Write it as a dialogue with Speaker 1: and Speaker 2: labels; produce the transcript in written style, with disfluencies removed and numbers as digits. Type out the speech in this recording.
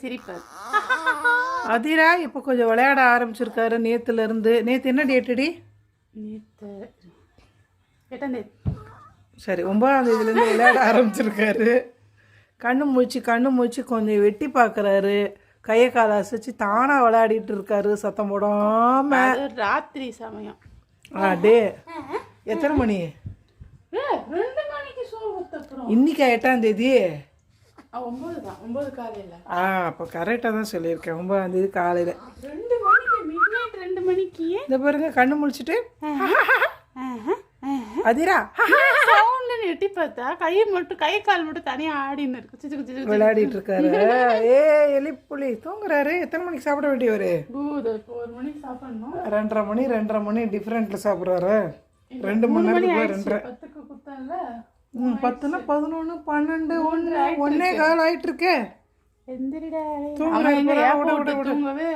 Speaker 1: சிரிப்பார்.
Speaker 2: அதிரா இப்போ கொஞ்சம் விளையாட ஆரம்பிச்சிருக்காரு நேற்றுலேருந்து. நேற்று என்ன டேட்டுடி?
Speaker 1: நேற்று 8ஆம் தேதி.
Speaker 2: சரி, 9ஆம் தேதியிலேருந்து விளையாட ஆரம்பிச்சிருக்காரு. கண்ணு முழிச்சு கொஞ்சம் வெட்டி பார்க்குறாரு. கையை காலை அசைச்சு தானாக விளையாடிட்டு இருக்காரு சத்தம் போடாம.
Speaker 1: ராத்திரி சமயம்.
Speaker 2: டே எத்தனை மணி?
Speaker 1: 2 மணிக்கு சோறு.
Speaker 2: இன்னைக்கு 8ஆம் தேதி.
Speaker 1: 9 தான், 9 காலையில்.
Speaker 2: அப்போ கரெக்டாக தான் சொல்லியிருக்கேன். 9ஆம் தேதி காலையில்
Speaker 1: 2 மணிக்கு, மிட் நைட் 2 மணிக்கு.
Speaker 2: இந்த பாருங்க கண்ணு முழிச்சிட்டு அதிரா
Speaker 1: சவுண்டுன்னு எட்டி பார்த்தா கை கால் மட்டும் தனியாக ஆடின்னு இருக்கு.
Speaker 2: விளையாடிட்டு இருக்காரு. எலிப்புலி தூங்குறாரு. எத்தனை மணிக்கு சாப்பிட வேண்டியவர்?
Speaker 1: 1 மணிக்கு சாப்பிடணும்.
Speaker 2: 2:30 மணி டிஃப்ரெண்ட்ல சாப்பிட்றாரு. 2 மணி நேரத்துக்கு 2:30.
Speaker 1: 10க்கு குத்தம்ல.
Speaker 2: 10னா 11 12 1 1 1/4 ஆயிட்டு இருக்கு.
Speaker 1: எந்திரிடா.
Speaker 2: தூங்குறாரு.
Speaker 1: தூங்கவே